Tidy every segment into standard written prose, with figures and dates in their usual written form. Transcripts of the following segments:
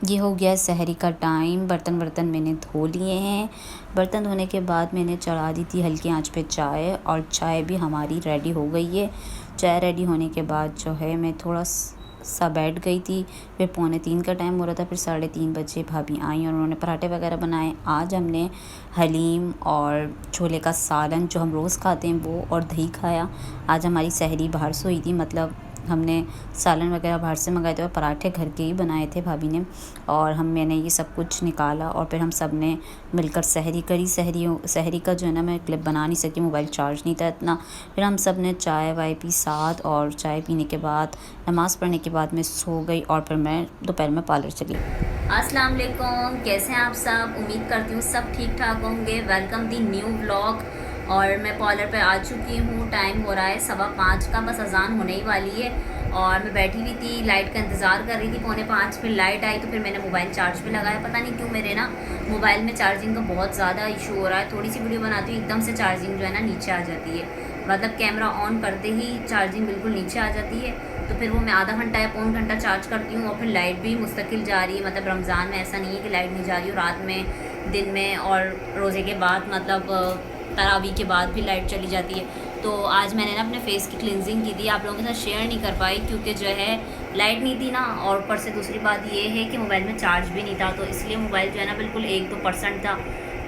ये हो गया सहरी का टाइम। बर्तन मैंने धो लिए हैं। बर्तन धोने के बाद मैंने चढ़ा दी थी हल्की आंच पे चाय, और चाय भी हमारी रेडी हो गई है। चाय रेडी होने के बाद जो है मैं थोड़ा सा बैठ गई थी। फिर 2:45 का टाइम हो रहा था। फिर 3:30 बजे भाभी आई और उन्होंने पराठे वगैरह बनाए। आज हमने हलीम और छोले का सालन जो हम रोज़ खाते हैं वो, और दही खाया। आज हमारी सहरी बाहर से हुई थी, मतलब हमने सालन वगैरह बाहर से मंगाए थे और पराठे घर के ही बनाए थे भाभी ने। और मैंने ये सब कुछ निकाला और फिर हम सब ने मिलकर सहरी करी। सहरी का जो है ना, मैं क्लिप बना नहीं सकी, मोबाइल चार्ज नहीं था इतना। फिर हम सब ने चाय वाय पी साथ, और चाय पीने के बाद नमाज़ पढ़ने के बाद मैं सो गई, और फिर मैं दोपहर में पार्लर चली। अस्सलाम वालेकुम, कैसे हैं आप सब? उम्मीद करती हूँ सब ठीक ठाक होंगे। वेलकम दी न्यू व्लॉग। और मैं पार्लर पे आ चुकी हूँ। टाइम हो रहा है 5:15 का, बस अजान होने ही वाली है। और मैं बैठी हुई थी, लाइट का इंतज़ार कर रही थी। 4:45 फिर लाइट आई तो फिर मैंने मोबाइल चार्ज पे लगाया। पता नहीं क्यों मेरे ना मोबाइल में चार्जिंग का बहुत ज़्यादा इशू हो रहा है। थोड़ी सी वीडियो बनाती हूँ, एकदम से चार्जिंग जो है ना नीचे आ जाती है। मतलब कैमरा ऑन करते ही चार्जिंग बिल्कुल नीचे आ जाती है। तो फिर वो मैं आधा घंटा या पौन घंटा चार्ज करती हूँ, और फिर लाइट भी मुस्तकिल जा रही है। मतलब रमज़ान में ऐसा नहीं है कि लाइट नहीं जा रही हो, रात में, दिन में, और रोज़े के बाद, मतलब तरावी के बाद भी लाइट चली जाती है। तो आज मैंने ना अपने फेस की क्लिनजिंग की थी, आप लोगों के साथ शेयर नहीं कर पाई क्योंकि जो है लाइट नहीं थी ना। और ऊपर से दूसरी बात ये है कि मोबाइल में चार्ज भी नहीं था, तो इसलिए मोबाइल जो है ना बिल्कुल 1-2% था।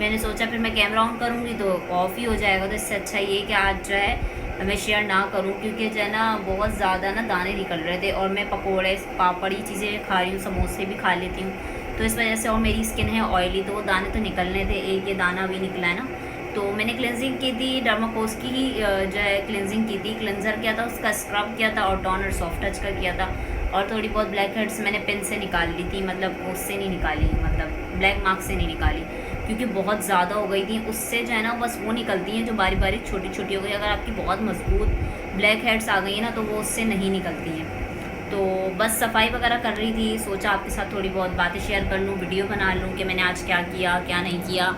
मैंने सोचा फिर मैं कैमरा ऑन करूँगी तो ऑफ़ ही हो जाएगा, तो इससे अच्छा ये कि आज जो है मैं शेयर ना करूँ, क्योंकि जो है ना बहुत ज़्यादा ना दाने निकल रहे थे। और मैं पकोड़े पापड़ी चीज़ें खा रही हूँ, समोसे भी खा लेती हूँ, तो इस वजह से। और मेरी स्किन है ऑयली, तो वो दाने तो निकलने थे। एक ये दाना भी निकला है ना। तो मैंने क्लेंजिंग की थी, डर्माकोस की ही जो है क्लेंजिंग की थी। क्लेंजर किया था, उसका स्क्रब किया था, और टोनर सॉफ्ट टच का किया था। और थोड़ी बहुत ब्लैक हेड्स मैंने पेन से निकाल ली थी, मतलब उससे नहीं निकाली, मतलब ब्लैक मार्क से नहीं निकाली, क्योंकि बहुत ज़्यादा हो गई थी। उससे जो है ना बस वो निकलती हैं जो बारी बारी छोटी छोटी हो गई। अगर आपकी बहुत मजबूत ब्लैक हेड्स आ गई है ना, तो वो उससे नहीं निकलती हैं। तो बस सफाई वगैरह कर रही थी, सोचा आपके साथ थोड़ी बहुत बातें शेयर कर लूँ, वीडियो बना लूँ कि मैंने आज क्या किया क्या नहीं किया।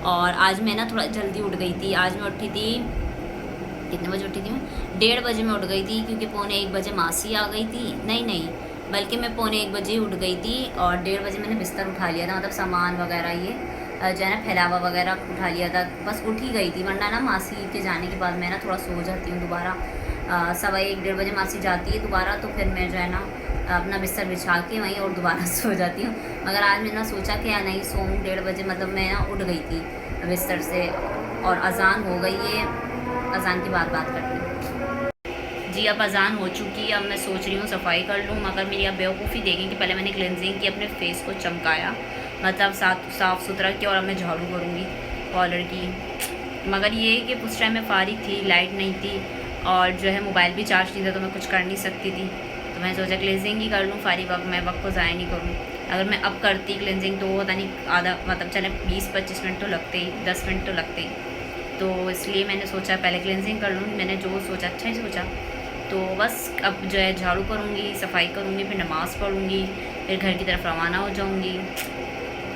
और आज मैं ना थोड़ा जल्दी उठ गई थी। आज मैं उठी थी, कितने बजे उठी थी मैं? 1:30 बजे मैं उठ गई थी, क्योंकि 1:45 बजे मासी आ गई थी। नहीं, बल्कि मैं 1:45 बजे उठ गई थी, और 1:30 बजे मैंने बिस्तर उठा लिया था, मतलब सामान वगैरह ये जो है ना फैलावा वगैरह उठा लिया था। बस उठ ही गई थी, वरना ना मासी के जाने के बाद मैं ना थोड़ा सो जाती हूँ दोबारा। 1:15-1:30 बजे मासी जाती है दोबारा, तो फिर मैं जो है ना अपना बिस्तर बिछा के वहीं और दोबारा सो जाती हूँ। मगर आज मैंने सोचा कि या नहीं सोऊं। 1:30 बजे मतलब मैं ना उठ गई थी बिस्तर से, और अजान हो गई है। अजान की बात करती हूँ जी। अब अजान हो चुकी है, अब मैं सोच रही हूँ सफाई कर लूँ। मगर मेरी अब बेवकूफ़ी देखें कि पहले मैंने क्लेंजिंग की, अपने फेस को चमकाया, मतलब साफ़ सुथरा किया, और अब मैं झाड़ू करूँगी कॉलर की। मगर ये कि उस टाइम मैं फारिग थी, लाइट नहीं थी, और जो है मोबाइल भी चार्ज नहीं था, तो मैं कुछ कर नहीं सकती थी। तो मैं सोचा क्लेंजिंग ही कर लूँ, फारिग वक्त मैं वक्त को ज़ाया नहीं करूँ। अगर मैं अब करती क्लेंजिंग तो पता नहीं आधा, मतलब चले 20-25 मिनट तो लगते ही, 10 मिनट तो लगते ही। तो इसलिए मैंने सोचा पहले क्लेंजिंग कर लूँ। मैंने जो सोचा अच्छा ही सोचा। तो बस अब जो है झाड़ू करूँगी, सफाई करूँगी, फिर नमाज़ पढ़ूँगी, फिर घर की तरफ रवाना हो जाऊँगी,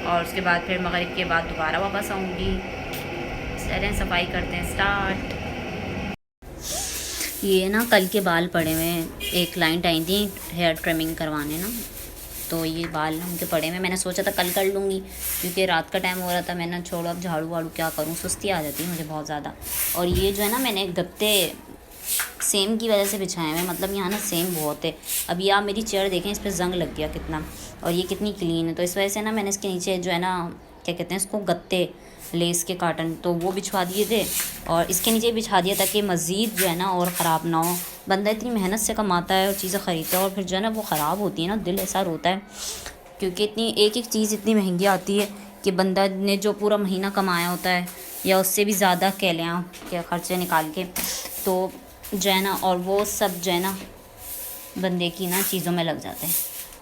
और उसके बाद फिर मगरिब के बाद दोबारा वापस आऊँगी। चलें सफाई करते हैं स्टार्ट। ये ना कल के बाल पड़े हुए हैं। एक क्लाइंट आई थी हेयर ट्रिमिंग करवाने ना, तो ये बाल ना उनके पड़े हुए। मैंने सोचा था कल कर लूँगी, क्योंकि रात का टाइम हो रहा था। मैंने छोड़ो, अब झाड़ू वाड़ू क्या करूँ, सुस्ती आ जाती है मुझे बहुत ज़्यादा। और ये जो है ना मैंने गत्ते सेम की वजह से बिछाए हुए, मतलब यहाँ ना सेम बहुत है। अब ये आप मेरी चेयर देखें, इस पर जंग लग गया कितना, और ये कितनी क्लीन है। तो इस वजह से ना मैंने इसके नीचे जो है ना, क्या कहते हैं इसको, गत्ते, लेस के काटन, तो वो बिछवा दिए थे, और इसके नीचे बिछा दिया ताकि मज़ीद जो है ना और ख़राब ना हो। बंदा इतनी मेहनत से कमाता है और चीज़ें ख़रीदता है, और फिर जो है ना वो ख़राब होती है ना, दिल ऐसा रोता है, क्योंकि इतनी एक एक चीज़ इतनी महंगी आती है कि बंदा ने जो पूरा महीना कमाया होता है या उससे भी ज़्यादा कह लें आप, क्या ख़र्चे निकाल के, तो जो है ना, और वो सब जो है ना बंदे की ना चीज़ों में लग जाते हैं।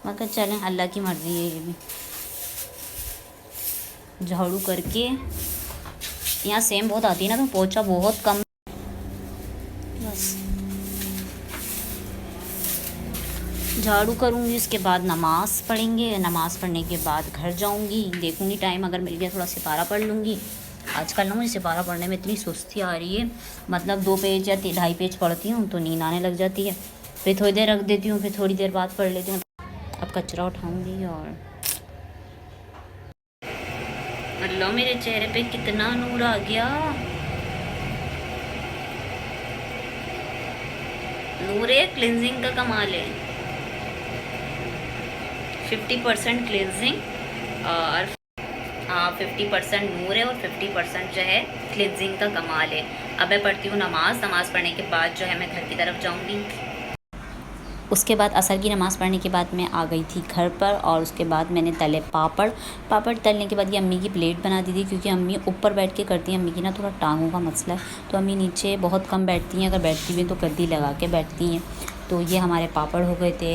मगर चलें, अल्लाह की मर्ज़ी है। ये भी झाड़ू करके, यहाँ सेम बहुत आती है ना, तो पोछा बहुत कम, बस झाड़ू करूँगी। उसके बाद नमाज़ पढ़ेंगे, नमाज़ पढ़ने के बाद घर जाऊँगी, देखूँगी टाइम अगर मिल गया थोड़ा सिपारा पढ़ लूँगी। आजकल ना मुझे सिपारा पढ़ने में इतनी सुस्ती आ रही है, मतलब 2 पेज या 2.5 पेज पढ़ती हूँ तो नींद आने लग जाती है। फिर थोड़ी देर रख देती हूँ, फिर थोड़ी देर बाद पढ़ लेती हूँ। अब कचरा उठाऊँगी और अल्लाह मेरे चेहरे पे कितना नूर आ गया। नूर है, क्लिनजिंग का कमाल है। 50% क्लिनजिंग और 50% नूर है और 50% जो है क्लिनजिंग का कमाल है। अब मैं पढ़ती हूँ नमाज़। नमाज़ पढ़ने के बाद जो है मैं घर की तरफ जाऊँगी। उसके बाद असर की नमाज़ पढ़ने के बाद मैं आ गई थी घर पर और उसके बाद मैंने तले पापड़ तलने के बाद ये अम्मी की प्लेट बना दी थी, क्योंकि अम्मी ऊपर बैठ के करती हैं। अम्मी की ना थोड़ा टांगों का मसला है, तो अम्मी नीचे बहुत कम बैठती हैं, अगर बैठती भी हैं तो गद्दी लगा के बैठती हैं। तो ये हमारे पापड़ हो गए थे।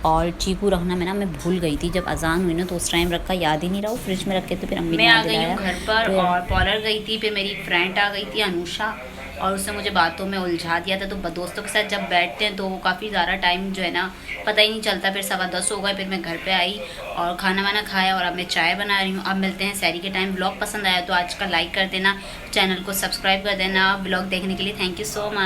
और चीकू रखना मैं भूल गई थी, जब अजान हुई ना तो उस टाइम रखा, याद ही नहीं रहा, फ्रिज में रखे थे, फिर अम्मी ने याद दिलाया। मैं आ गई हूँ घर पर तो और पार्लर गई थी, फिर मेरी फ्रेंड आ गई थी अनुषा, और उसने मुझे बातों में उलझा दिया था। तो दोस्तों के साथ जब बैठते हैं तो काफ़ी ज़्यादा टाइम जो है ना पता ही नहीं चलता। फिर 10:15 हो गए, फिर मैं घर पे आई और खाना वाना खाया और अब मैं चाय बना रही हूँ। अब मिलते हैं सहरी के टाइम। ब्लॉग पसंद आया तो आज का लाइक कर देना, चैनल को सब्सक्राइब कर देना। ब्लॉग देखने के लिए थैंक यू सो मच।